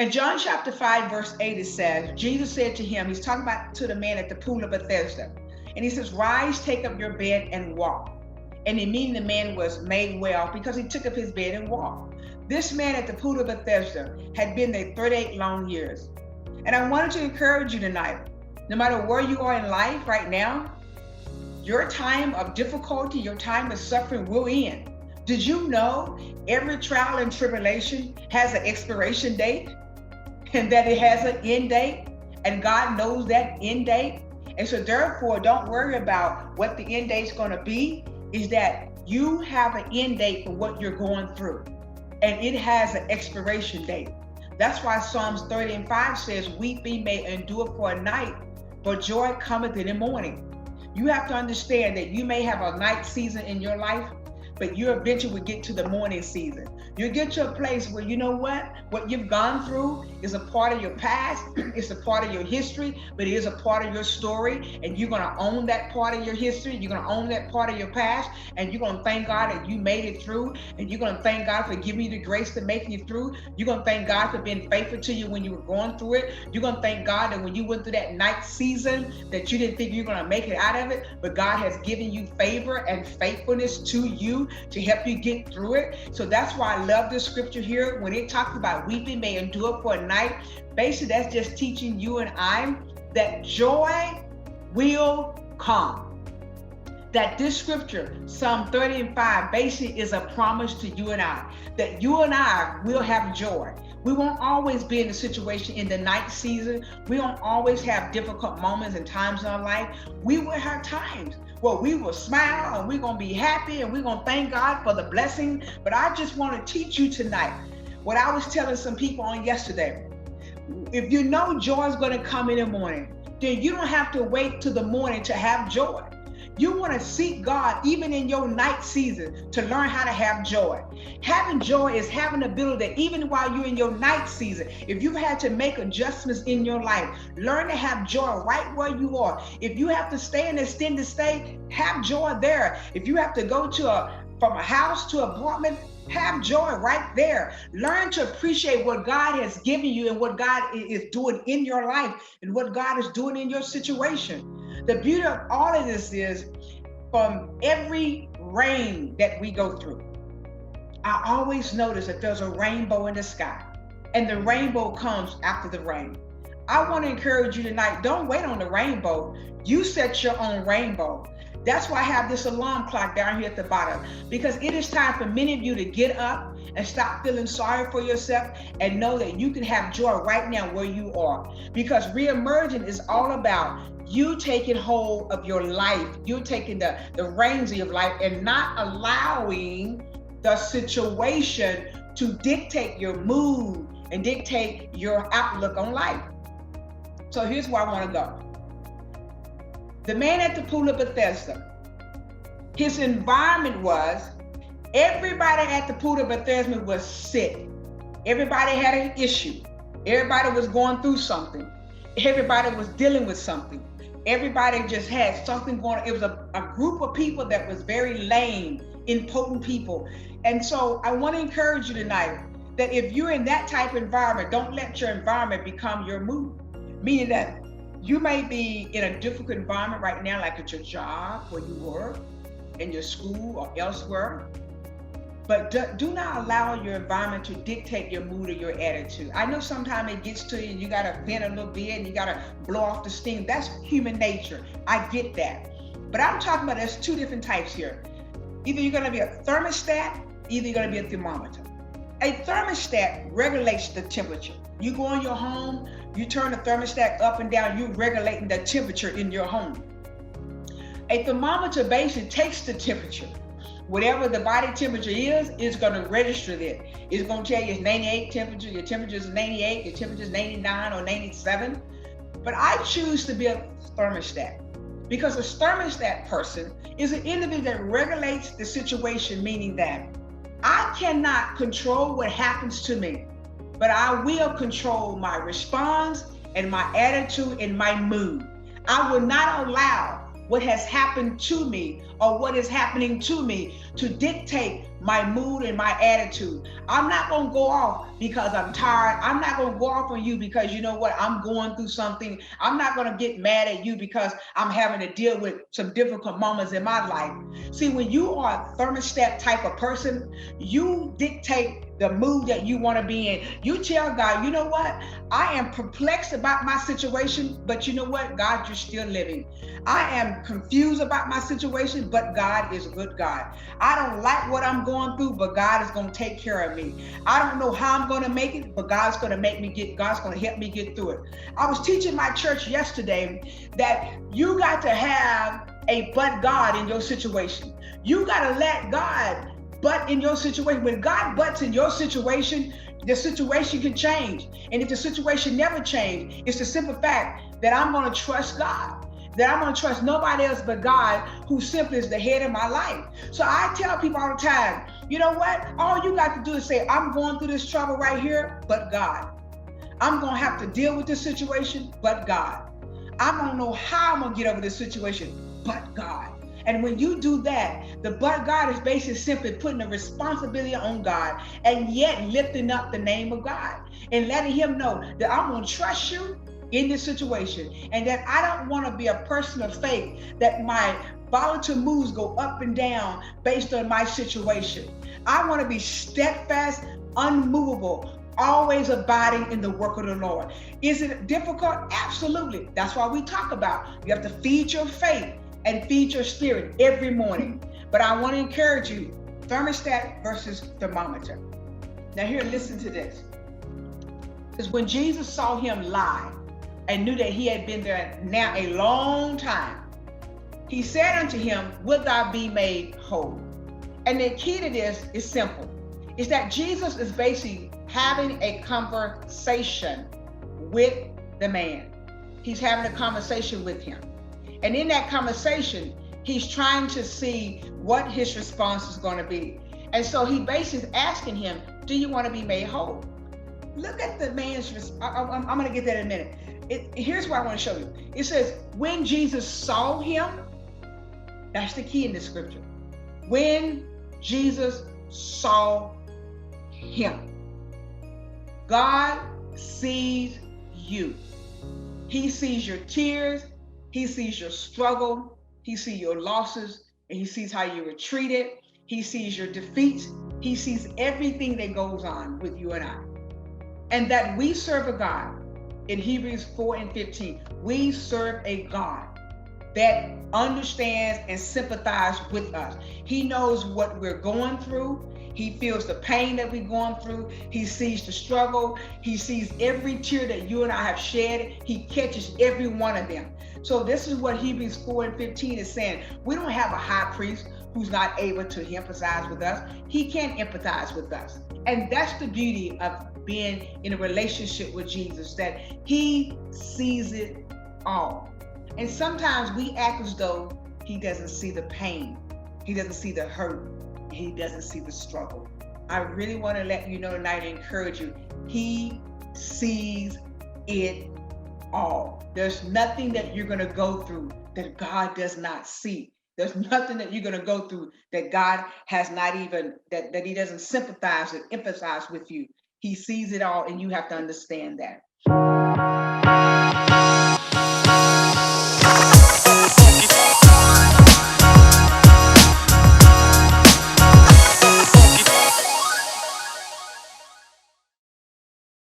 In John chapter 5, verse 8, it says, Jesus said to him, he's talking about to the man at the pool of Bethesda. And he says, rise, take up your bed and walk. And immediately the man was made well because he took up his bed and walked. This man at the pool of Bethesda had been there 38 long years. And I wanted to encourage you tonight, no matter where you are in life right now, your time of difficulty, your time of suffering will end. Did you know every trial and tribulation has an expiration date and that it has an end date? And God knows that end date. And so therefore, don't worry about what the end date is going to be. Is that you have an end date for what you're going through. And it has an expiration date. That's why Psalms 30:5 says, weeping may endure for a night, but joy cometh in the morning. You have to understand that you may have a night season in your life, but you eventually will get to the morning season. You'll get to a place where you know what you've gone through is a part of your past, it's a part of your history, but it is a part of your story, and you're gonna own that part of your history, you're gonna own that part of your past, and you're gonna thank God that you made it through, and you're gonna thank God for giving you the grace to make you through. You're gonna thank God for being faithful to you when you were going through it. You're gonna thank God that when you went through that night season that you didn't think you were gonna make it out of it, but God has given you favor and faithfulness to you to help you get through it. So that's why I love this scripture here. When it talks about weeping may endure for a night, basically that's just teaching you and I that joy will come. That this scripture, Psalm 30:5, basically is a promise to you and I, that you and I will have joy. We won't always be in the situation in the night season. We won't always have difficult moments and times in our life. We will have times where we will smile and we're going to be happy and we're going to thank God for the blessing. But I just want to teach you tonight what I was telling some people on yesterday. If you know joy is going to come in the morning, then you don't have to wait till the morning to have joy. You want to seek God even in your night season to learn how to have joy. Having joy is having the ability that even while you're in your night season, if you've had to make adjustments in your life, learn to have joy right where you are. If you have to stay in extended stay, have joy there. If you have to go from a house to an apartment, have joy right there. Learn to appreciate what God has given you and what God is doing in your life and what God is doing in your situation. The beauty of all of this is from every rain that we go through, I always notice that there's a rainbow in the sky, and the rainbow comes after the rain. I want to encourage you tonight, don't wait on the rainbow. You set your own rainbow. That's why I have this alarm clock down here at the bottom, because it is time for many of you to get up and stop feeling sorry for yourself and know that you can have joy right now where you are. Because reemerging is all about you taking hold of your life. You're taking the reins of your life and not allowing the situation to dictate your mood and dictate your outlook on life. So here's where I want to go. The man at the pool of Bethesda, his environment was, everybody at the pool of Bethesda was sick. Everybody had an issue. Everybody was going through something. Everybody was dealing with something. Everybody just had something going on. It was a group of people that was very lame, impotent people. And so I want to encourage you tonight that if you're in that type of environment, don't let your environment become your mood. Meaning that you may be in a difficult environment right now, like at your job, where you work, in your school or elsewhere. But do not allow your environment to dictate your mood or your attitude. I know sometimes it gets to you and you got to vent a little bit and you got to blow off the steam. That's human nature. I get that. But I'm talking about there's two different types here. Either you're going to be a thermostat, either you're going to be a thermometer. A thermostat regulates the temperature. You go in your home, you turn the thermostat up and down, you're regulating the temperature in your home. A thermometer basically takes the temperature. Whatever the body temperature is going to register that. It's going to tell you it's 98 temperature, your temperature is 98, your temperature is 99 or 97. But I choose to be a thermostat because a thermostat person is an individual that regulates the situation, meaning that I cannot control what happens to me, but I will control my response and my attitude and my mood. I will not allow what has happened to me or what is happening to me to dictate my mood and my attitude. I'm not going to go off because I'm tired. I'm not going to go off on you because you know what? I'm going through something. I'm not going to get mad at you because I'm having to deal with some difficult moments in my life. See, when you are a thermostat type of person, you dictate the mood that you want to be in. You tell God, you know what? I am perplexed about my situation, but you know what? God, you're still living. I am confused about my situation, but God is a good God. I don't like what I'm going through, but God is going to take care of me. I don't know how I'm going to make it, but God's going to help me get through it. I was teaching my church yesterday that you got to have a but God in your situation. You got to let God butt in your situation. When God butts in your situation, the situation can change. And if the situation never changes, it's the simple fact that I'm going to trust God, that I'm going to trust nobody else but God, who simply is the head of my life. So I tell people all the time, you know what? All you got to do is say, I'm going through this trouble right here, but God. I'm going to have to deal with this situation, but God. I don't know how I'm going to get over this situation, but God. And when you do that, the but God is basically simply putting the responsibility on God and yet lifting up the name of God and letting him know that I'm going to trust you in this situation, and that I don't want to be a person of faith that my volatile moves go up and down based on my situation. I want to be steadfast, unmovable, always abiding in the work of the Lord. Is it difficult? Absolutely. That's why we talk about you have to feed your faith and feed your spirit every morning. But I want to encourage you, thermostat versus thermometer. Now here, listen to this. Because when Jesus saw him lie and knew that he had been there now a long time, he said unto him, wilt thou be made whole? And the key to this is simple. Is that Jesus is basically having a conversation with the man. He's having a conversation with him. And in that conversation, he's trying to see what his response is going to be. And so he basically is asking him, do you want to be made whole? Look at the man's response. I'm going to get that in a minute. Here's what I want to show you. It says, when Jesus saw him, that's the key in the scripture. When Jesus saw him, God sees you. He sees your tears. He sees your struggle. He sees your losses, and he sees how you were treated. He sees your defeats. He sees everything that goes on with you and I. And that we serve a God, in Hebrews 4:15, we serve a God that understands and sympathizes with us. He knows what we're going through. He feels the pain that we're going through. He sees the struggle. He sees every tear that you and I have shed. He catches every one of them. So this is what Hebrews 4:15 is saying. We don't have a high priest who's not able to empathize with us. He can empathize with us. And that's the beauty of being in a relationship with Jesus, that he sees it all. And sometimes we act as though he doesn't see the pain. He doesn't see the hurt. He doesn't see the struggle. I really want to let you know tonight and encourage you. He sees it all. There's nothing that you're going to go through that God does not see. There's nothing that you're going to go through that God has not even, that he doesn't sympathize and empathize with you. He sees it all, and you have to understand that.